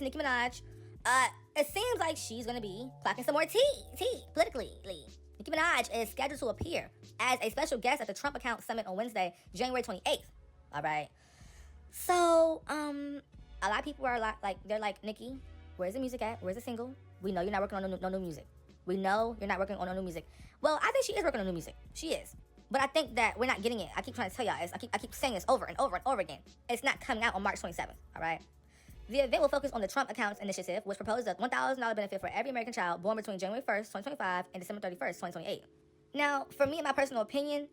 Nicki Minaj, it seems like she's gonna be clocking some more tea politically. Nicki Minaj is scheduled to appear as a special guest at the Trump Account Summit on Wednesday, January 28th. All right. So, a lot of people are they're like, Nicki, where's the music at? Where's the single? We know you're not working on no new music. We know you're not working on no new music. Well, I think she is working on new music. She is. But I think that we're not getting it. I keep trying to tell y'all. I keep saying this over and over and over again. It's not coming out on March 27th. All right. The event will focus on the Trump Accounts Initiative, which proposes a $1,000 benefit for every American child born between January 1st, 2025 and December 31st, 2028. Now, for me, in my personal opinion,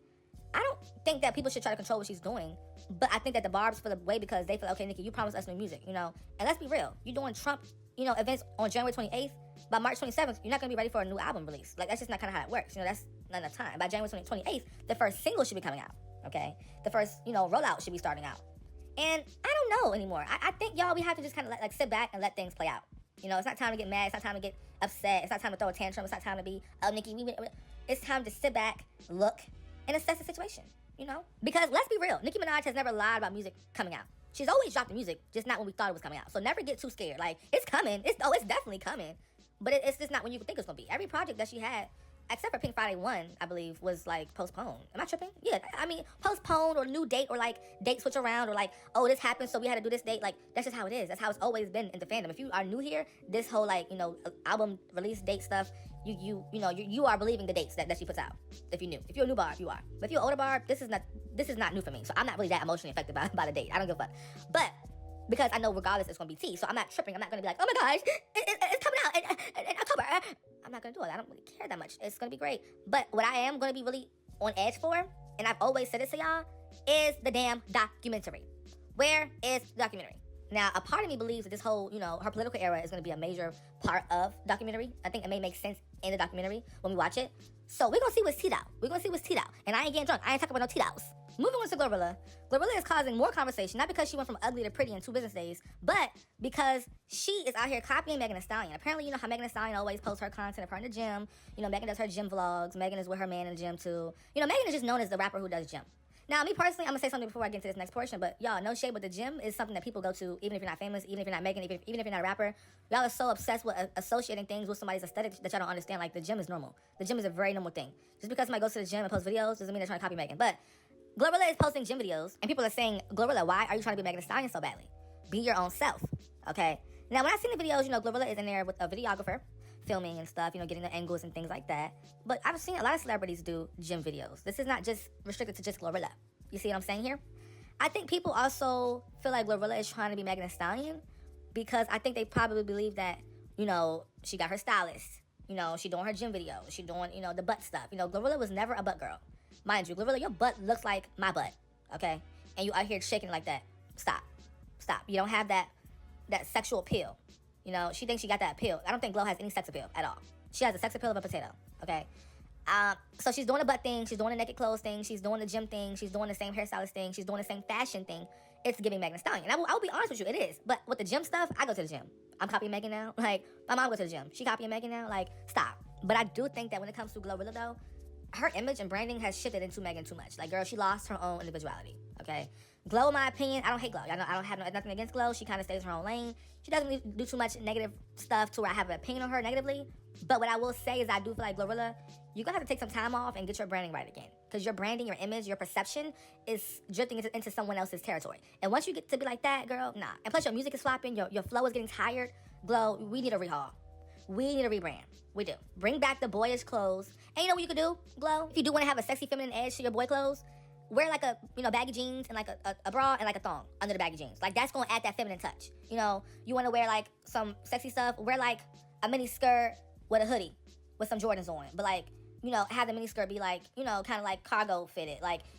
I don't think that people should try to control what she's doing, but I think that the Barbs feel the way because they feel, okay, Nicki, you promised us new music, And let's be real. You're doing Trump, events on January 28th. By March 27th, you're not going to be ready for a new album release. Like, that's just not kind of how it works. That's not enough time. By January 28th, the first single should be coming out, okay? The first, rollout should be starting out. And I don't know anymore. I think, y'all, we have to just kind of sit back and let things play out. It's not time to get mad. It's not time to get upset. It's not time to throw a tantrum. It's not time to be, oh, Nicki, it's time to sit back, look, and assess the situation, Because let's be real. Nicki Minaj has never lied about music coming out. She's always dropped the music, just not when we thought it was coming out. So never get too scared. Like, it's coming. It's definitely coming. But it's just not when you think it's going to be. Every project that she had, except for Pink Friday 1, I believe, was postponed. Am I tripping? Yeah, I mean, postponed or new date or date switch around or oh, this happened, so we had to do this date. That's just how it is. That's how it's always been in the fandom. If you are new here, this whole album release date stuff, you are believing the dates that she puts out. If you're new, if you're a new Barb, you are. But if you're an older Barb, this is not new for me. So I'm not really that emotionally affected by the date. I don't give a fuck. But because I know regardless it's gonna be tea, so I'm not tripping. I'm not gonna be like, oh my gosh, it's coming out in October. I'm not gonna do it. I don't really care that much. It's gonna be great. But what I am gonna be really on edge for, and I've always said it to y'all, is the damn documentary. Where is the documentary? Now, a part of me believes that this whole, her political era is gonna be a major part of documentary. I think it may make sense in the documentary when we watch it. So we're gonna see what's teed out. And I ain't getting drunk. I ain't talking about no teed outs. Moving on to Glorilla. Glorilla is causing more conversation, not because she went from ugly to pretty in 2 business days, but because she is out here copying Megan Thee Stallion. Apparently, how Megan Thee Stallion always posts her content of her in the gym. Megan does her gym vlogs. Megan is with her man in the gym, too. Megan is just known as the rapper who does gym. Now, me personally, I'm going to say something before I get into this next portion, but y'all, no shade, but the gym is something that people go to, even if you're not famous, even if you're not Megan, even if you're not a rapper. Y'all are so obsessed with associating things with somebody's aesthetic that y'all don't understand. The gym is normal. The gym is a very normal thing. Just because somebody goes to the gym and posts videos doesn't mean they're trying to copy Megan. But Glorilla is posting gym videos, and people are saying, Glorilla, why are you trying to be Megan Thee Stallion so badly? Be your own self, okay? Now, when I seen the videos, Glorilla is in there with a videographer, filming and stuff, getting the angles and things like that. But I've seen a lot of celebrities do gym videos. This is not just restricted to just Glorilla. You see what I'm saying here? I think people also feel like Glorilla is trying to be Megan Thee Stallion because I think they probably believe that, she got her stylist. She doing her gym videos. She doing, the butt stuff. Glorilla was never a butt girl. Mind you, Glorilla, your butt looks like my butt, okay? And you out here shaking like that. Stop. You don't have that sexual appeal. She thinks she got that appeal. I don't think Glow has any sex appeal at all. She has the sex appeal of a potato, okay? So she's doing the butt thing, she's doing the naked clothes thing, she's doing the gym thing, she's doing the same hairstylist thing, she's doing the same fashion thing. It's giving Megan Thee Stallion. And I will be honest with you, it is. But with the gym stuff, I go to the gym. I'm copying Megan now. My mom goes to the gym. She copying Megan now. Stop. But I do think that when it comes to Glorilla, though, her image and branding has shifted into Megan too much. Girl, she lost her own individuality, okay? Glow, in my opinion, I don't hate Glow. I don't have nothing against Glow. She kind of stays in her own lane. She doesn't really do too much negative stuff to where I have an opinion on her negatively. But what I will say is I do feel like Glorilla, you're going to have to take some time off and get your branding right again. Because your branding, your image, your perception is drifting into someone else's territory. And once you get to be like that, girl, nah. And plus your music is flopping, your flow is getting tired. Glow, we need a rehaul. We need a rebrand. We do. Bring back the boyish clothes. And you know what you could do, Glow? If you do want to have a sexy feminine edge to your boy clothes, wear baggy jeans and a bra and a thong under the baggy jeans. That's going to add that feminine touch. You want to wear some sexy stuff, wear a mini skirt with a hoodie with some Jordans on. But have the mini skirt be kind of cargo fitted.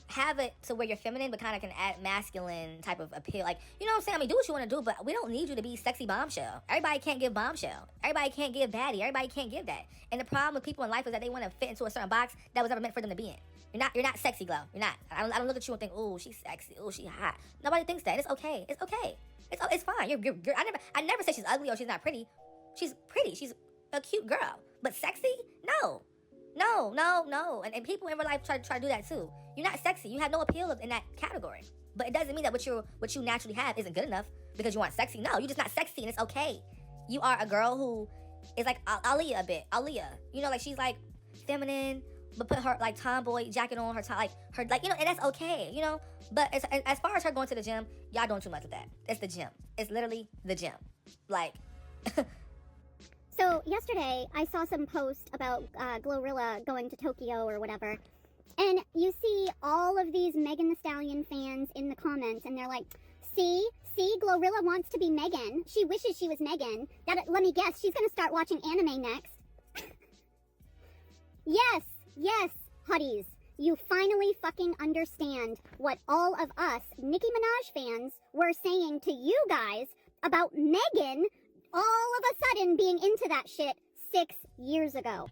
Have it to where you're feminine, but kind of can add masculine type of appeal. You know what I'm saying? I mean, do what you want to do, but we don't need you to be sexy bombshell. Everybody can't give bombshell. Everybody can't give baddie. Everybody can't give that. And the problem with people in life is that they want to fit into a certain box that was never meant for them to be in. You're not sexy, Glow. You're not. I don't look at you and think, oh, she's sexy. Oh, she's hot. Nobody thinks that. It's okay. It's fine. You're I never say she's ugly or she's not pretty. She's pretty. She's a cute girl. But sexy? No. And people in real life try to do that too. You're not sexy. You have no appeal in that category. But it doesn't mean that what you naturally have isn't good enough because you aren't sexy. No, you're just not sexy, and it's okay. You are a girl who is like Aaliyah a bit. Aaliyah, you know, like she's like feminine, but put her like tomboy jacket on, her like you know, and that's okay, you know. But as far as her going to the gym, y'all doing too much with that. It's the gym. It's literally the gym. Like. So yesterday, I saw some post about Glorilla going to Tokyo or whatever, and you see all of these Megan Thee Stallion fans in the comments, and they're like, see, Glorilla wants to be Megan. She wishes she was Megan. Let me guess, she's gonna start watching anime next. Yes, hotties. You finally fucking understand what all of us Nicki Minaj fans were saying to you guys about Megan all of a sudden being into that shit 6 years ago.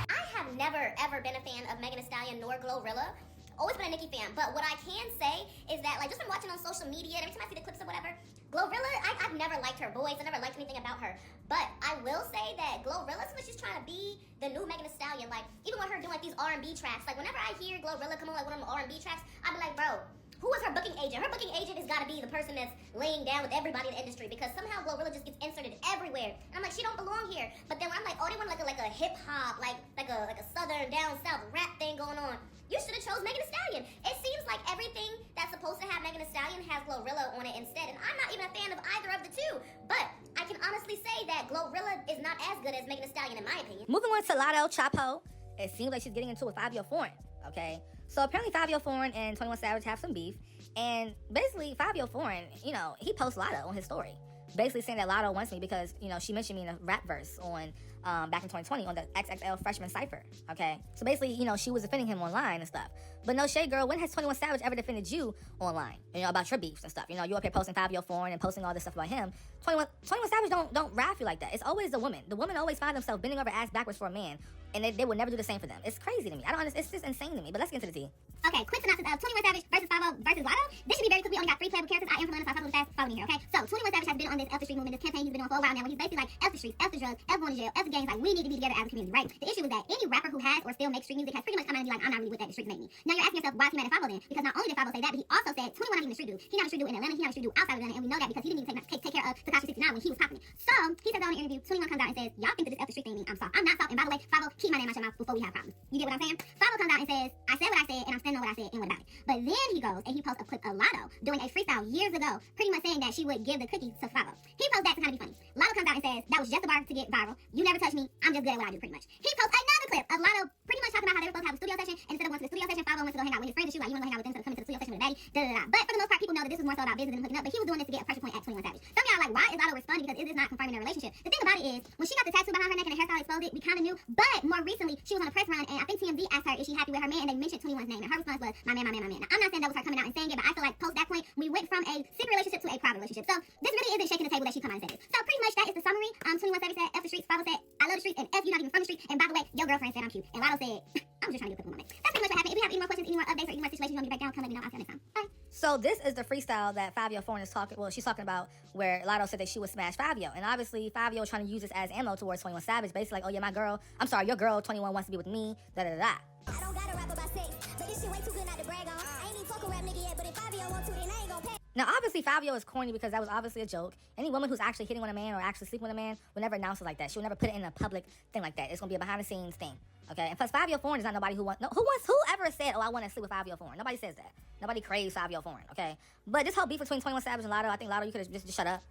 I have never ever been a fan of Megan Thee Stallion nor Glorilla. Always been a Nicki fan, but what I can say is that, like, just from watching on social media, every time I see the clips or whatever, Glorilla, I've never liked her voice. I never liked anything about her. But I will say that Glorilla, she's trying to be the new Megan Thee Stallion. Like, even with her doing like these R&B tracks, like whenever I hear Glorilla come on like one of them R&B tracks, I be like, bro, who is her booking agent? Her booking agent has got to be the person that's laying down with everybody in the industry, because somehow Glorilla just gets inserted everywhere. And I'm like, she don't belong here. But then when I'm like, oh, they want like a hip hop, like a southern down south rap thing going on. You should have chose Megan Thee Stallion. It seems like everything that's supposed to have Megan Thee Stallion has Glorilla on it instead. And I'm not even a fan of either of the two. But I can honestly say that Glorilla is not as good as Megan Thee Stallion in my opinion. Moving on to Lotto Chapo. It seems like she's getting into a Fabio Foreign, okay? So apparently Fabio Foreign and 21 Savage have some beef. And basically Fabio Foreign, you know, he posts Lotto on his story, basically saying that Lotto wants me because, you know, she mentioned me in a rap verse on back in 2020 on the XXL Freshman Cypher, okay? So basically, you know, she was defending him online and stuff. But no shade, girl, when has 21 Savage ever defended you online, you know, about your beefs and stuff? You know, you up here posting Fabio Foreign and posting all this stuff about him. 21 Savage don't rap you like that. It's always the woman. The women always find themselves bending over ass backwards for a man, and they would never do the same for them. It's crazy to me. I don't understand. It's just insane to me. But let's get into the tea. Okay, quick synopsis of 21 Savage versus 5 versus Lotto. This should be very quick. We only got 3 playable characters. I am Helena, so I follow the fast following here, okay? So 21 Savage has been on this F the Street movement, this campaign he's been on for a while now, where he's basically like, F the streets, F the drugs, F going to jail, F the gangs, like, we need to be together as a community, right? The issue is that any rapper who has or still makes street music has pretty much come out and be like, I'm not really with that, the streets make me. Now you're asking yourself, why is he mad at 5 then? Because not only did 5 say that, but he also said 21 not even a street dude. He's not a street dude in Atlanta, he's not a street dude outside of Atlanta, and we know that because he didn't even take care of Tekashi 69 when he was popping it. So he says that on an interview, 21 comes out and says, y'all think that this F the street thing means I'm soft. I'm not soft, and by the way, 5 keep my name out your mouth before we have problems. You get what I'm saying? 5 comes out and says, I said what I said, and I'm standing on what I said, and what about it? But then he goes and he posts a clip of Lotto doing a freestyle years ago, pretty much saying that she would give the cookies to 5. He posts that to kind of be funny. Lotto comes out and says, that was just a bar to get viral. You never touch me. I'm just good at what I do, pretty much. He posts another clip of Lotto pretty much talking about how they were supposed to have a studio session, and instead of going to the studio session, 5 wants to go hang out with his friends and shoot, like, you want to go hang out with them, so coming to the studio session with a baddie, da-da-da. But for the most part, people know that this was more so about business than hooking up, but he was doing this to get a pressure point at 21 Savage. Some of y'all are like, why is Lotto responding? Because it is not confirming their relationship. The thing about it is, when she got the tattoo behind her neck and the hairstyle exposed it, we kind of knew, but more recently, she was on a press run, and I think TMZ asked her, is she happy with her man, and they mentioned 21's name, and her response was, my man. Now, I'm not saying that was her coming out and saying it, but I feel like post that point, we went from a secret relationship to a private relationship. So this really isn't shaking the table that she come out and said it. So pretty much that is the summary. 21 Savage said, F the streets, 5 said, I love the streets, and F you not even from the street, and by the way, your girlfriend said I'm cute, and Lotto said, I'm just trying to get a quick moment. That's pretty much what happened. If you have any more questions, any more updates, or any more situations you want me to break down, come let me know. I'll see you next time. Bye. So this is the freestyle that Fabio Foreign is talking. Well, she's talking about where Lotto said that she would smash Fabio, and obviously Fabio is trying to use this as ammo towards 21 Savage, basically like, oh yeah, your girl 21 wants to be with me, da da da. I don't gotta rap about sex, but this shit way too good not to brag on. I ain't even fuck a rap nigga yet, but if Fabio want to, then I ain't gonna pay. Now, obviously, Fabio is corny because that was obviously a joke. Any woman who's actually hitting on a man or actually sleeping with a man will never announce it like that. She will never put it in a public thing like that. It's gonna be a behind-the-scenes thing, okay? And plus, Fabio Foreign is not nobody who ever said, oh, I want to sleep with Fabio Foreign. Nobody says that. Nobody craves Fabio Foreign, okay? But this whole beef between 21 Savage and Lotto, I think Lotto, you could have just shut up.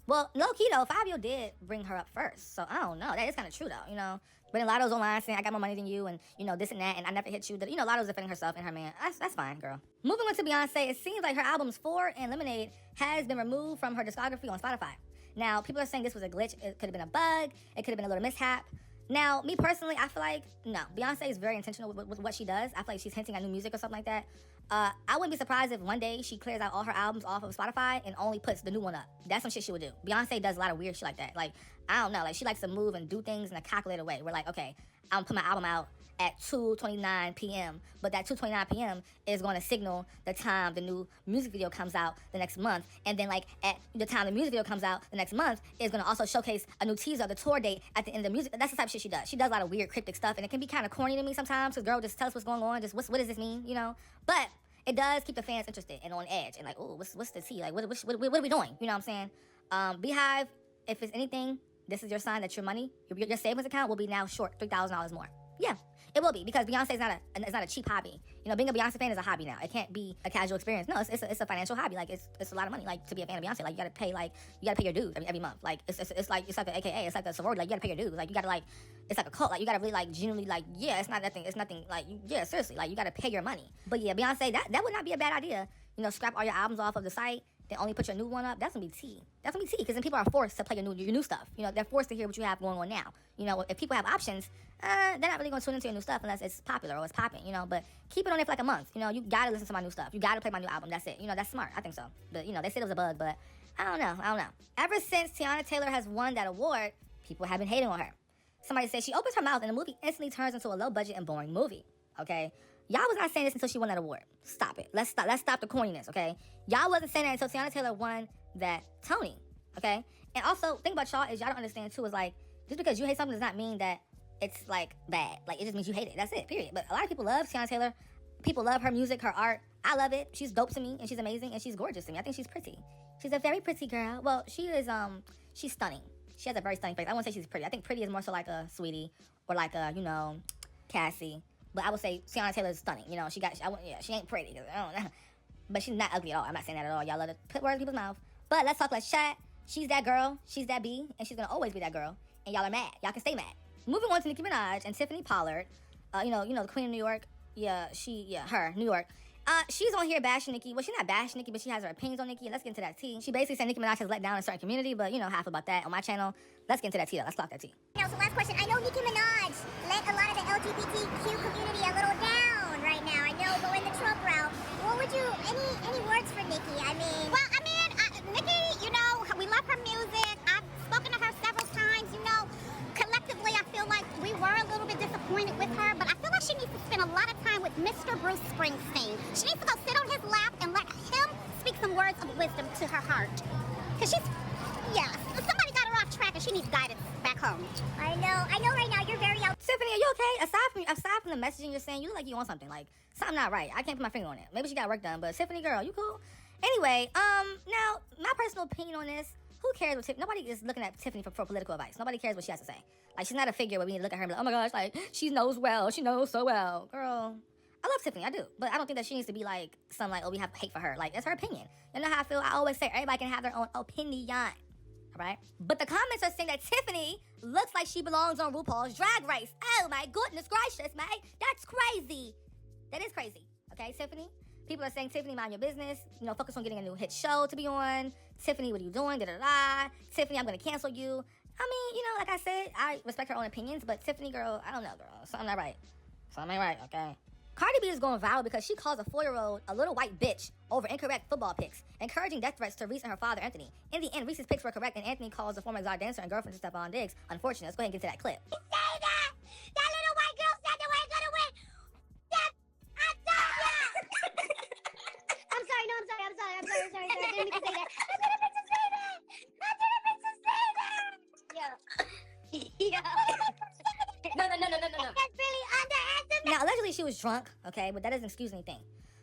Well, low-key, though, Fabio did bring her up first. So, I don't know. That is kind of true, though, you know? But then Lotto's online saying, I got more money than you, and, you know, this and that, and I never hit you. You know, Lotto's defending herself and her man. That's fine, girl. Moving on to Beyoncé, it seems like her albums 4 and Lemonade has been removed from her discography on Spotify. Now, people are saying this was a glitch. It could have been a bug. It could have been a little mishap. Now, me personally, I feel like, no. Beyonce is very intentional with what she does. I feel like she's hinting at new music or something like that. I wouldn't be surprised if one day she clears out all her albums off of Spotify and only puts the new one up. That's some shit she would do. Beyonce does a lot of weird shit like that. Like, I don't know. Like, she likes to move and do things in a calculated way. We're like, okay, I'm gonna put my album out at 2:29 p.m. But that 2:29 p.m. is going to signal the time the new music video comes out the next month. And then, like, at the time the music video comes out the next month is going to also showcase a new teaser of the tour date at the end of the music. That's the type of shit she does. She does a lot of weird, cryptic stuff, and it can be kind of corny to me sometimes, because, girl, just tell us what's going on. Just what does this mean, you know? But it does keep the fans interested and on edge and like, oh, what's the tea? Like, what are we doing? You know what I'm saying? Beehive, if it's anything, this is your sign that your money, your savings account will be now short $3,000 more. Yeah, it will be, because Beyonce is not a cheap hobby. You know, being a Beyonce fan is a hobby now. It can't be a casual experience. No, it's a financial hobby. Like, it's a lot of money. Like, to be a fan of Beyonce, like, you gotta pay your dues every month. Like, it's like an AKA. It's like a sorority. Like, you gotta pay your dues. Like, you gotta, like, it's like a cult. Like, you gotta really, like, genuinely, like, yeah, it's nothing. Like, yeah, seriously, like, you gotta pay your money. But yeah, Beyonce, that would not be a bad idea. You know, scrap all your albums off of the site, then only put your new one up. That's gonna be tea. Because then people are forced to play your new stuff. You know, they're forced to hear what you have going on now. You know, if people have options, they're not really gonna tune into your new stuff unless it's popular or it's popping. You know, but keep it on there for like a month. You know, you gotta listen to my new stuff. You gotta play my new album. That's it. You know, that's smart. I think so. But you know, they said it was a bug, but I don't know. Ever since Tiana Taylor has won that award, people have been hating on her. Somebody said she opens her mouth and the movie instantly turns into a low budget and boring movie. Okay. Y'all was not saying this until she won that award. Stop it. Let's stop the corniness, okay? Y'all wasn't saying that until Tiana Taylor won that Tony, okay? And also, thing about y'all is y'all don't understand, too, is like, just because you hate something does not mean that it's, like, bad. Like, it just means you hate it. That's it, period. But a lot of people love Tiana Taylor. People love her music, her art. I love it. She's dope to me, and she's amazing, and she's gorgeous to me. I think she's pretty. She's a very pretty girl. Well, she is, she's stunning. She has a very stunning face. I won't say she's pretty. I think pretty is more so like a Sweetie or like a, you know, Cassie. But I would say Tiana Taylor is stunning. You know, she ain't pretty. I don't know. But she's not ugly at all. I'm not saying that at all. Y'all love to put words in people's mouth. But let's talk, let's chat. She's that girl. She's that B. And she's going to always be that girl. And y'all are mad. Y'all can stay mad. Moving on to Nicki Minaj and Tiffany Pollard. You know, the Queen of New York. Yeah, her, New York. She's on here bashing Nicki. Well, she's not bashing Nicki, but she has her opinions on Nicki. And let's get into that tea. She basically said Nicki Minaj has let down a certain community. But you know how I feel about that on my channel. Let's get into that tea, though. Let's talk that tea. Now, so last question. I know Nicki Minaj let a lot of the LGBTQ community a little down right now. I know, going the Trump route. What would you, any words for Nicki? Nicki, you know, we love her music. I've spoken to her several times. You know, collectively, I feel like we were a little bit disappointed with her, but I feel like she needs to spend a lot of time with Mr. Bruce Springsteen. She needs to go sit on his lap and let him speak some words of wisdom to her heart. Because somebody got her off track and she needs guidance back home. I know right now you're very out. Tiffany, are you okay? Aside from the messaging you're saying, you look like you want something. Like, something not right. I can't put my finger on it. Maybe she got work done, but Tiffany, girl, you cool? Anyway, now, my personal opinion on this, who cares what Tiffany, nobody is looking at Tiffany for political advice. Nobody cares what she has to say. Like, she's not a figure where we need to look at her and be like, oh my gosh, like, she knows so well. Girl, I love Tiffany, I do. But I don't think that she needs to be like, some like, oh, we have hate for her. Like, it's her opinion. You know how I feel? I always say everybody can have their own opinion. Right? But the comments are saying that Tiffany looks like she belongs on RuPaul's Drag Race. Oh my goodness gracious, man. That's crazy. That is crazy. Okay, Tiffany? People are saying, Tiffany, mind your business. You know, focus on getting a new hit show to be on. Tiffany, what are you doing? Da-da-da. Tiffany, I'm going to cancel you. I mean, you know, like I said, I respect her own opinions, but Tiffany, girl, I don't know, girl. Something not right. Something ain't right, okay? Cardi B is going viral because she calls a 4-year-old a little white bitch over incorrect football picks, encouraging death threats to Reese and her father, Anthony. In the end, Reese's picks were correct, and Anthony calls the former exotic dancer and girlfriend to Stephon Diggs. Unfortunate. Let's go ahead and get to that clip. Say that! That little white girl said they weren't gonna win! I told ya! I'm sorry. I didn't mean to say that. Yeah. No. That's really underestimated. Now, allegedly, she was drunk, okay? But that doesn't excuse anything.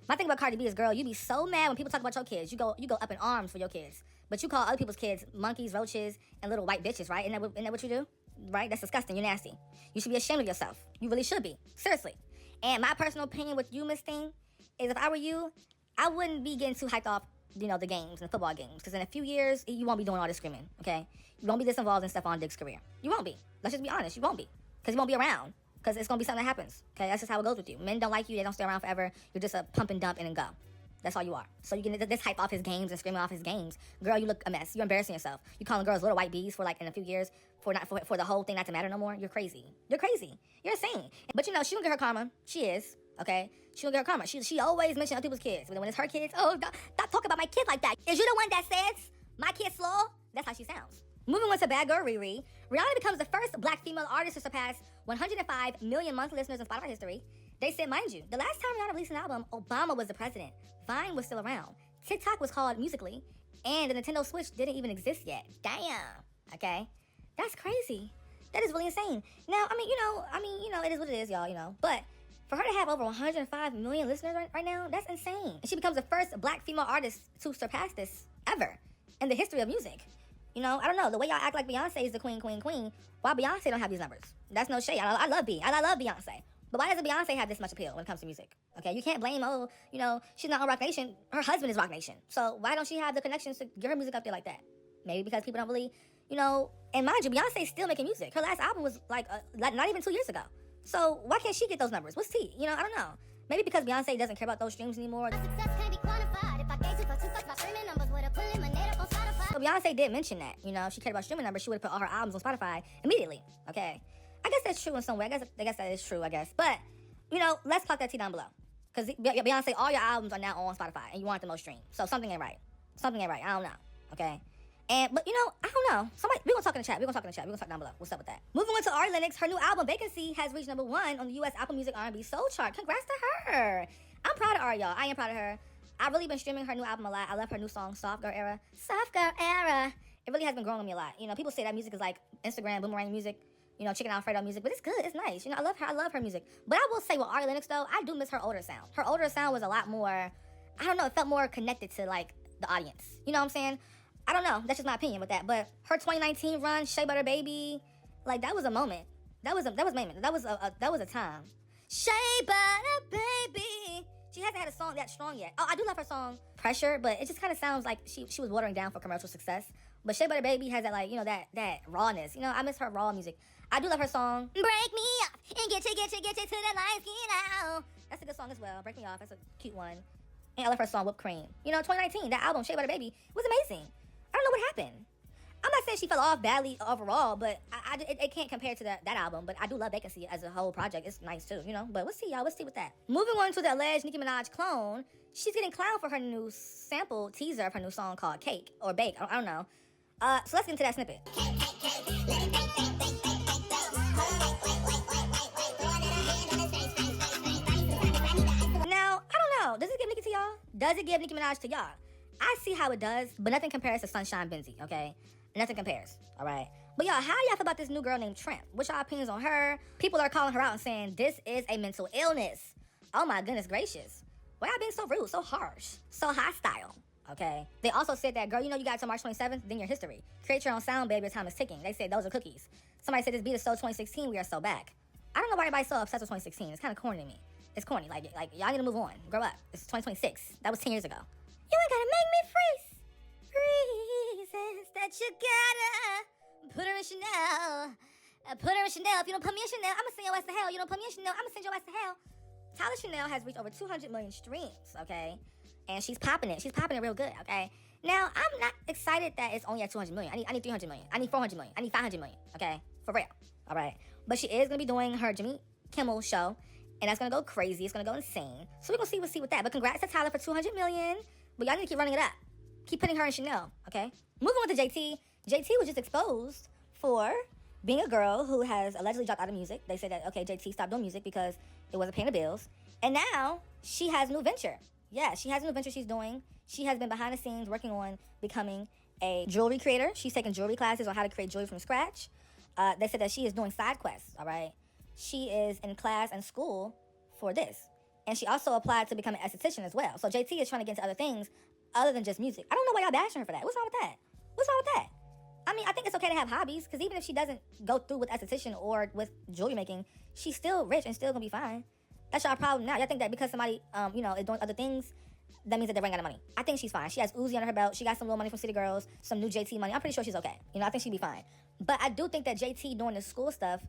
My thing about Cardi B is, girl, you be so mad when people talk about your kids. You go up in arms for your kids. But you call other people's kids monkeys, roaches, and little white bitches, right? Isn't that what you do? Right? That's disgusting. You're nasty. You should be ashamed of yourself. You really should be. Seriously. And my personal opinion with you, Miss Thing, is if I were you, I wouldn't be getting too hyped off, you know, the games and football games. Because in a few years, you won't be doing all this screaming, okay? You won't be this involved in Stephon Diggs' career. You won't be. Let's just be honest. You won't be. Because you won't be around. Because it's going to be something that happens. Okay, that's just how it goes with you. Men don't like you. They don't stay around forever. You're just a pump and dump and go. That's all you are. So you get this hype off his games and screaming off his games. Girl, you look a mess. You're embarrassing yourself. You calling girls little white bees for like in a few years for the whole thing not to matter no more. You're crazy. You're crazy. You're insane. But you know, she don't get her karma. She is. Okay? She don't get her karma. She always mentions other people's kids. But when it's her kids, oh, stop talking about my kid like that. Is you the one that says my kid's slow? That's how she sounds. Moving on to Bad Girl Riri. Rihanna becomes the first black female artist to surpass 105 million monthly listeners in Spotify history. They said, mind you, the last time Rihanna released an album, Obama was the president. Vine was still around. TikTok was called Musical.ly. And the Nintendo Switch didn't even exist yet. Damn. Okay? That's crazy. That is really insane. Now, it is what it is, y'all, But for her to have over 105 million listeners right now, that's insane. And she becomes the first black female artist to surpass this ever in the history of music. I don't know. The way y'all act like Beyonce is the queen. Why Beyonce don't have these numbers? That's no shade. I love Beyonce. But why doesn't Beyonce have this much appeal when it comes to music? Okay, you can't blame, she's not on Rock Nation. Her husband is Rock Nation. So why don't she have the connections to get her music up there like that? Maybe because people don't really, and mind you, Beyonce's still making music. Her last album was like not even 2 years ago. So why can't she get those numbers? What's tea? I don't know. Maybe because Beyonce doesn't care about those streams anymore. So Beyonce did mention that, she cared about streaming numbers. She would have put all her albums on Spotify immediately. Okay, I guess that's true in some way. I guess that is true. But let's clock that tea down below, because Beyonce, all your albums are now on Spotify, and you want the most streams. So something ain't right. I don't know. Okay. But I don't know. We're gonna talk in the chat. We're gonna talk down below. What's up with that? Moving on to Ari Lennox, her new album Vacancy has reached #1 on the US Apple Music R&B Soul Chart. Congrats to her. I'm proud of Ari, y'all. I am proud of her. I've really been streaming her new album a lot. I love her new song, Soft Girl Era. It really has been growing on me a lot. People say that music is like Instagram boomerang music, Chicken Alfredo music, but it's good. It's nice. I love her music. But I will say with Ari Lennox though, I do miss her older sound. Her older sound was a lot more, I don't know, it felt more connected to like the audience. You know what I'm saying? I don't know. That's just my opinion with that. But her 2019 run, Shea Butter Baby, like that was a moment. That was a moment. That was a time. Shea Butter Baby. She hasn't had a song that strong yet. Oh, I do love her song Pressure, but it just kind of sounds like she was watering down for commercial success. But Shea Butter Baby has that like, that rawness. I miss her raw music. I do love her song Break Me Off and get you to the light skin out. That's a good song as well. Break Me Off. That's a cute one. And I love her song Whipped Cream. 2019, that album Shea Butter Baby was amazing. I don't know what happened. I'm not saying she fell off badly overall, but it can't compare to that album. But I do love Vacancy as a whole project. It's nice too, But we'll see, y'all. We'll see with that. Moving on to the alleged Nicki Minaj clone. She's getting clowned for her new sample teaser of her new song called Cake or Bake. I don't know. So let's get into that snippet. Now, I don't know. Does it give Nicki to y'all? Does it give Nicki Minaj to y'all? I see how it does, but nothing compares to Sunshine Benzie, okay? Nothing compares, all right? But y'all, how y'all feel about this new girl named Tramp? What's y'all opinions on her? People are calling her out and saying this is a mental illness. Oh my goodness gracious. Why y'all being so rude, so harsh, so hostile, okay? They also said that, girl, you got till March 27th, then your history. Create your own sound, baby, your time is ticking. They said those are cookies. Somebody said this beat is so 2016, we are so back. I don't know why everybody's so obsessed with 2016. It's kind of corny to me. It's corny, like y'all need to move on, grow up. It's 2026. That was 10 years ago. You ain't gotta make me freeze. Reasons that you gotta put her in Chanel. Put her in Chanel. If you don't put me in Chanel, I'ma send your ass to hell. You don't put me in Chanel, I'ma send your ass to hell. Tyler Chanel has reached over 200 million streams, okay? And she's popping it. She's popping it real good, okay? Now, I'm not excited that it's only at 200 million. I need 300 million. I need 400 million. I need 500 million, okay? For real, all right? But she is gonna be doing her Jimmy Kimmel show, and that's gonna go crazy. It's gonna go insane. So we're gonna see with that. But congrats to Tyler for 200 million. But y'all need to keep running it up. Keep putting her in Chanel, okay? Moving on to JT. JT was just exposed for being a girl who has allegedly dropped out of music. They said that, okay, JT stopped doing music because it wasn't paying the bills. And now she has a new venture. Yeah, she has a new venture she's doing. She has been behind the scenes working on becoming a jewelry creator. She's taking jewelry classes on how to create jewelry from scratch. They said that she is doing side quests, all right? She is in class and school for this. And she also applied to become an esthetician as well. So JT is trying to get into other things other than just music. I don't know why y'all bashing her for that. What's wrong with that? What's wrong with that? I mean, I think it's okay to have hobbies, because even if she doesn't go through with esthetician or with jewelry making, she's still rich and still gonna be fine. That's y'all problem now. Y'all think that because somebody, is doing other things, that means that they're running out of money. I think she's fine. She has Uzi under her belt. She got some little money from City Girls, some new JT money. I'm pretty sure she's okay. I think she'd be fine. But I do think that JT doing this school stuff,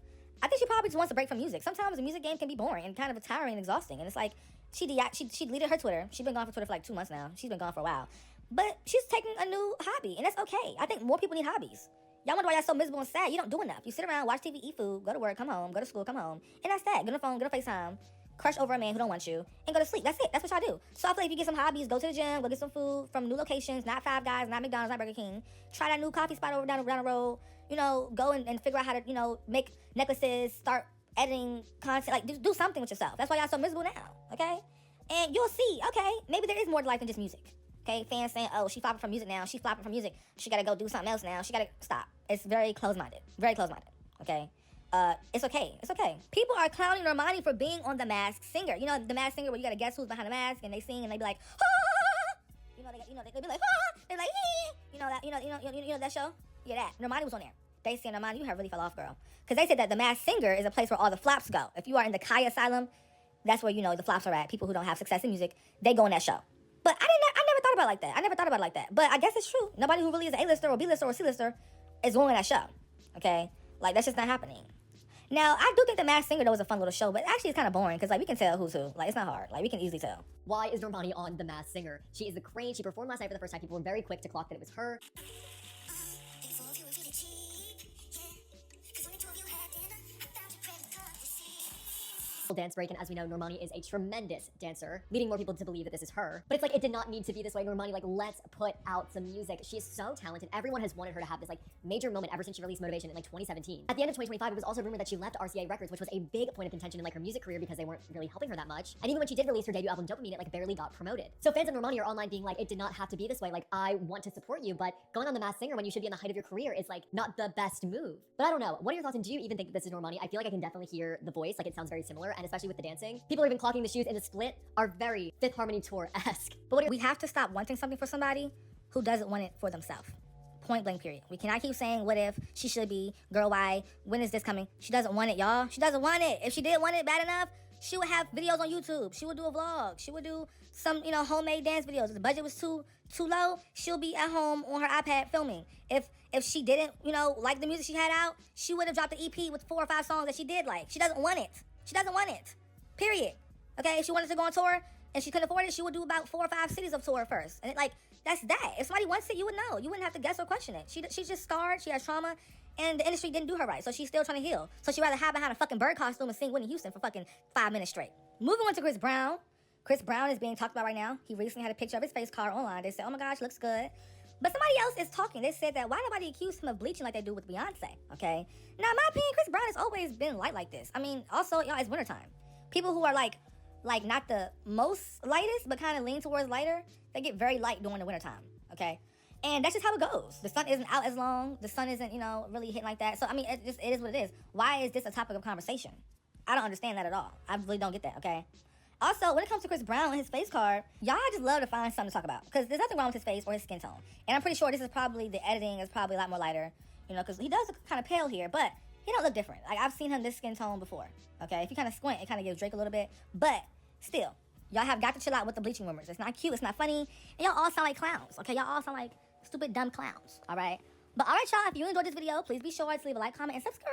I think she probably just wants a break from music. Sometimes the music game can be boring and kind of tiring and exhausting. And it's like, she deleted her Twitter. She's been gone for Twitter for like 2 months now. She's been gone for a while. But she's taking a new hobby, and that's okay. I think more people need hobbies. Y'all wonder why y'all so miserable and sad. You don't do enough. You sit around, watch TV, eat food, go to work, come home, go to school, come home. And that's that. Get on the phone, get on FaceTime, crush over a man who don't want you, and go to sleep. That's it. That's what y'all do. So I feel like if you get some hobbies, go to the gym, go get some food from new locations, not Five Guys, not McDonald's, not Burger King. Try that new coffee spot over down the road. Go and figure out how to, make necklaces, start editing content. Like, do something with yourself. That's why y'all so miserable now, okay? And you'll see, okay, maybe there is more to life than just music. Okay, fans saying, oh, she flopping from music now. She flopping from music. She got to go do something else now. She got to stop. It's very close-minded. Very close-minded, okay? It's okay. It's okay. People are clowning Normani for being on The Masked Singer. You know, The Masked Singer where you got to guess who's behind the mask and they sing and they be like, ah! They be like, ah! They're like, hee! You know that show? Yeah, that. Normani was on there. They said, Normani, you have really fell off, girl. Because they said that The Masked Singer is a place where all the flops go. If you are in the Kai Asylum, that's where, the flops are at. People who don't have success in music, they go on that show. But I never thought about it like that. I never thought about it like that. But I guess it's true. Nobody who really is an A-lister or B-lister or C-lister is going on that show. Okay? Like, that's just not happening. Now, I do think The Masked Singer, though, was a fun little show, but actually it's kind of boring because, like, we can tell who's who. Like, it's not hard. Like, we can easily tell. Why is Normani on The Masked Singer? She is the queen. She performed last night for the first time. People were very quick to clock that it was her. Dance break, and as we know, Normani is a tremendous dancer, leading more people to believe that this is her. But it's like, it did not need to be this way. Normani, like, let's put out some music. She is so talented. Everyone has wanted her to have this, like, major moment ever since she released Motivation in, like, 2017. At the end of 2025, it was also rumored that she left RCA Records, which was a big point of contention in, like, her music career because they weren't really helping her that much. And even when she did release her debut album, Dopamine, it, like, barely got promoted. So fans of Normani are online being like, it did not have to be this way. Like, I want to support you, but going on The Masked Singer when you should be on the height of your career is, like, not the best move. But I don't know. What are your thoughts, and do you even think that this is Normani? I feel like I can definitely hear the voice. Like, it sounds very similar, and especially with the dancing. People are even clocking the shoes in the split are very Fifth Harmony Tour-esque. But we have to stop wanting something for somebody who doesn't want it for themselves. Point blank, period. We cannot keep saying, what if, she should be, girl, why, when is this coming? She doesn't want it, y'all. She doesn't want it. If she did want it bad enough, she would have videos on YouTube. She would do a vlog. She would do some, homemade dance videos. If the budget was too low, she'll be at home on her iPad filming. If she didn't, like the music she had out, she would have dropped an EP with 4 or 5 songs that she did like. She doesn't want it. She doesn't want it. Period. Okay, if she wanted to go on tour and she couldn't afford it, she would do about 4 or 5 cities of tour first. And that's that. If somebody wants it, you would know. You wouldn't have to guess or question it. She's just scarred. She has trauma, and the industry didn't do her right. So she's still trying to heal. So she'd rather hide behind a fucking bird costume and sing Whitney Houston for fucking 5 minutes straight. Moving on to Chris Brown. Chris Brown is being talked about right now. He recently had a picture of his face card online. They said, oh my gosh, looks good. But somebody else is talking. They said that why nobody accused him of bleaching like they do with Beyoncé, okay? Now, in my opinion, Chris Brown has always been light like this. I mean, also, y'all, it's wintertime. People who are like not the most lightest, but kind of lean towards lighter, they get very light during the wintertime, okay? And that's just how it goes. The sun isn't out as long. The sun isn't, really hitting like that. So, I mean, it is what it is. Why is this a topic of conversation? I don't understand that at all. I really don't get that, okay? Also, when it comes to Chris Brown and his face card, y'all just love to find something to talk about. Because there's nothing wrong with his face or his skin tone. And I'm pretty sure this is probably, the editing is probably a lot more lighter, because he does look kind of pale here, but he don't look different. Like, I've seen him this skin tone before, okay? If you kind of squint, it kind of gives Drake a little bit. But still, y'all have got to chill out with the bleaching rumors. It's not cute. It's not funny. And y'all all sound like clowns, okay? Y'all all sound like stupid, dumb clowns, all right? But all right, y'all, if you enjoyed this video, please be sure to leave a like, comment, and subscribe.